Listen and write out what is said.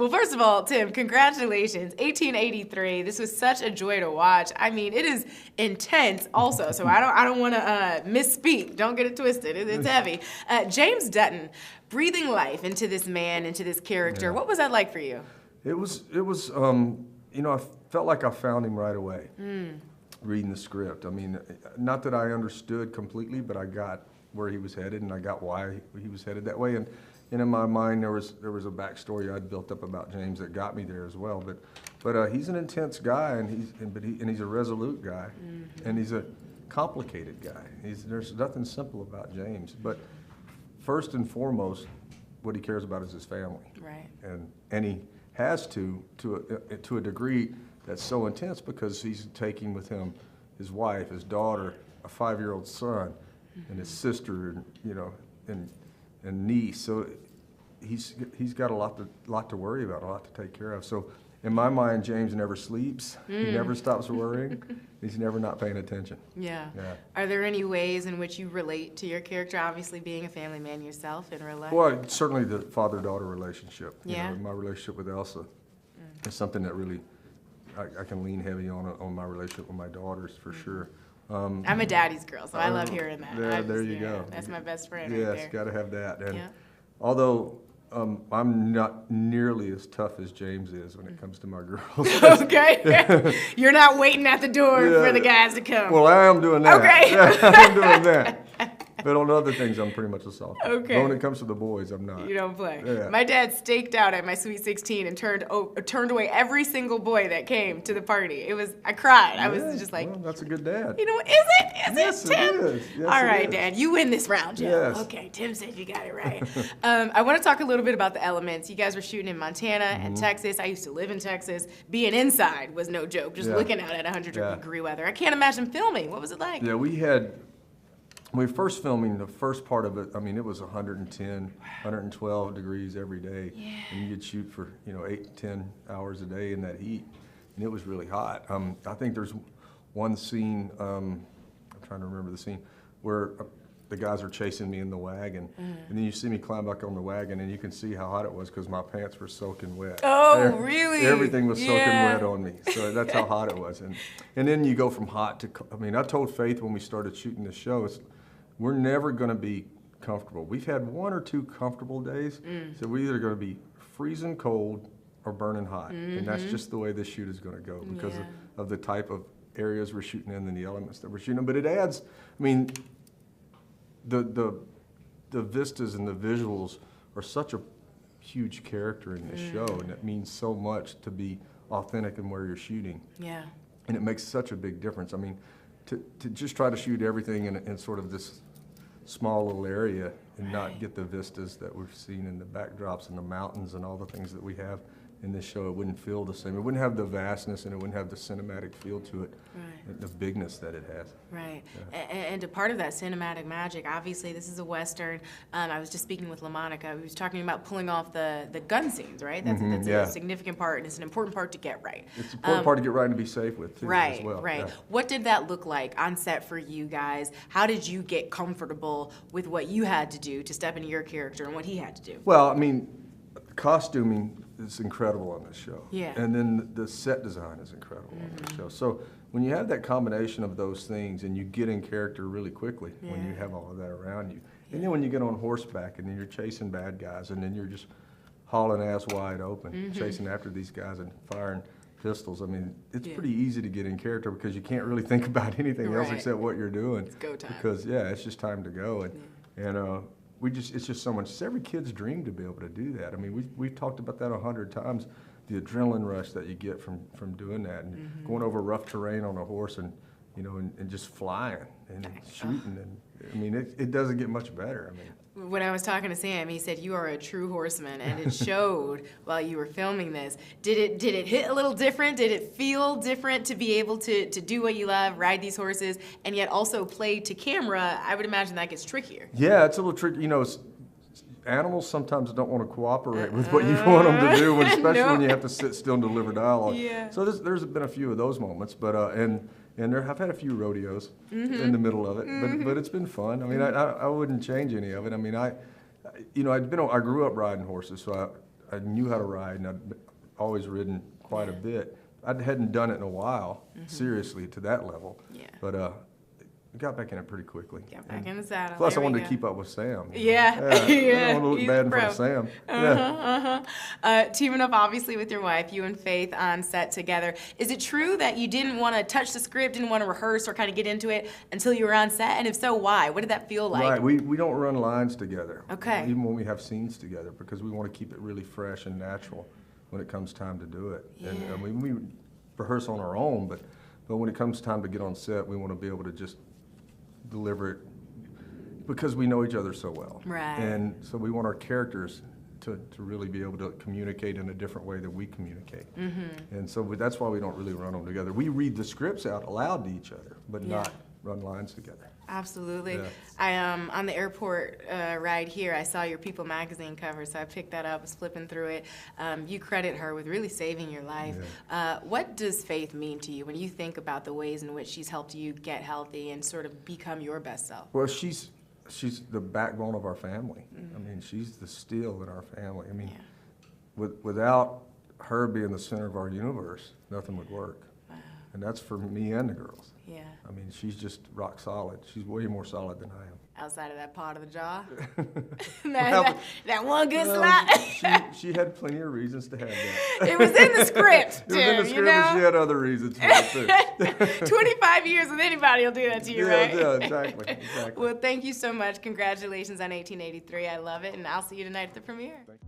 Well, first of all, Tim, congratulations. 1883. This was such a joy to watch. I mean, it is intense also, so I don't want to misspeak. Don't get it twisted. It's heavy. James Dutton, breathing life into this man, into this character. What was that like for you? It was. I felt like I found him right away. Reading the script. I mean, not that I understood completely, but I got where he was headed, and I got why he was headed that way. And in my mind, there was a backstory I'd built up about James that got me there as well. But he's an intense guy, and he's a resolute guy, and he's a complicated guy. There's nothing simple about James. But first and foremost, what he cares about is his family. Right. And he has to a degree that's so intense because he's taking with him his wife, his daughter, a 5-year-old son, and his sister, and niece. So he's got a lot to worry about, a lot to take care of. So in my mind, James never sleeps. He never stops worrying. He's never not paying attention. Yeah. Are there any ways in which you relate to your character, obviously being a family man yourself in real life? Well, certainly the father-daughter relationship. Yeah. My relationship with Elsa is something that really I can lean heavy on my relationship with my daughters for sure. I'm a daddy's girl, so I love hearing that. There you go. That's my best friend. Yes, right there. got to have that. And although I'm not nearly as tough as James is when it comes to my girls. Okay. You're not waiting at the door for the guys to come. Well, I am doing that. Okay. I'm doing that. But on other things, I'm pretty much a soft. Okay. But when it comes to the boys, I'm not. You don't play. Yeah. My dad staked out at my Sweet 16 and turned away every single boy that came to the party. I cried. I was just like, well, that's a good dad. You know what? Is it? Yes, Tim? it is. Yes, All it right, is. Dad. You win this round, Jim. Yes. Okay, Tim said you got it right. I want to talk a little bit about the elements. You guys were shooting in Montana and Texas. I used to live in Texas. Being inside was no joke. Just looking out at 100-degree weather. I can't imagine filming. What was it like? Yeah, when we were first filming the first part of it, I mean, it was 110, 112 degrees every day. Yeah. And you'd shoot for, 8 to 10 hours a day in that heat. And it was really hot. I think there's one scene, I'm trying to remember the scene, where the guys are chasing me in the wagon. And then you see me climb back on the wagon, and you can see how hot it was because my pants were soaking wet. Oh, really? Everything was soaking wet on me. So that's how hot it was. And then you go from hot to, I told Faith when we started shooting the show, we're never going to be comfortable. We've had 1 or 2 comfortable days, so we're either going to be freezing cold or burning hot. And that's just the way this shoot is going to go because of the type of areas we're shooting in and the elements that we're shooting in. But it adds, the vistas and the visuals are such a huge character in this show, and it means so much to be authentic in where you're shooting. Yeah. And it makes such a big difference. To just try to shoot everything in sort of this small little area and not get the vistas that we've seen in the backdrops and the mountains and all the things that we have in this show, it wouldn't feel the same. It wouldn't have the vastness and it wouldn't have the cinematic feel to it, the bigness that it has. Right. Yeah. And a part of that cinematic magic, obviously this is a Western. I was just speaking with LaMonica. We was talking about pulling off the gun scenes, right? That's a significant part, and it's an important part to get right. It's an important part to get right and to be safe with, too, as well. Right. Yeah. What did that look like on set for you guys? How did you get comfortable with what you had to do to step into your character and what he had to do? Well, costuming is incredible on this show. Yeah. And then the set design is incredible on this show. So when you have that combination of those things and you get in character really quickly when you have all of that around you. And then when you get on horseback and then you're chasing bad guys and then you're just hauling ass wide open, chasing after these guys and firing pistols. It's pretty easy to get in character because you can't really think about anything else except what you're doing. It's go time. Because, it's just time to go. And it's just so much. It's every kid's dream to be able to do that. We've talked about that 100 times, the adrenaline rush that you get from doing that and going over rough terrain on a horse and just flying and shooting. And it doesn't get much better. When I was talking to Sam, he said you are a true horseman, and it showed while you were filming this. Did it hit a little different? Did it feel different to be able to do what you love, ride these horses, and yet also play to camera? I would imagine that gets trickier. Yeah, it's a little tricky. Animals sometimes don't want to cooperate with what you want them to do, especially when you have to sit still and deliver dialogue. Yeah. So there's been a few of those moments, but I've had a few rodeos in the middle of it, but it's been fun. I wouldn't change any of it. I grew up riding horses, so I knew how to ride, and I'd always ridden quite a bit. I hadn't done it in a while, seriously, to that level. Yeah. But I got back in it pretty quickly. Got back in the saddle. Plus, There I wanted we to go. keep up with Sam. Yeah. I don't want to look He's bad a in front of pro. Sam. Teaming up, obviously, with your wife, you and Faith on set together. Is it true that you didn't want to touch the script, didn't want to rehearse or kind of get into it until you were on set? And if so, why? What did that feel like? Right, we don't run lines together. Okay. Even when we have scenes together, because we want to keep it really fresh and natural when it comes time to do it. Yeah. And we rehearse on our own, but when it comes time to get on set, we want to be able to just deliver it because we know each other so well. Right. And so we want our characters to really be able to communicate in a different way that we communicate. And so that's why we don't really run them together. We read the scripts out aloud to each other, but not run lines together. Absolutely. Yeah. I on the airport ride here, I saw your People magazine cover, so I picked that up, was flipping through it. You credit her with really saving your life. Yeah. What does Faith mean to you when you think about the ways in which she's helped you get healthy and sort of become your best self? Well, she's the backbone of our family. I mean, she's the steel in our family. I mean, without her being the center of our universe, nothing would work. Wow. And that's for me and the girls. Yeah. I mean, she's just rock solid. She's way more solid than I am. Outside of that part of the jaw? Well, that one good well, slot? she had plenty of reasons to have that. It was in the script, It was in the script, you know? and she had other reasons for it, too. 25 years with anybody will do that to you, right? Yeah, exactly. Well, thank you so much. Congratulations on 1883. I love it, and I'll see you tonight at the premiere. Thank you.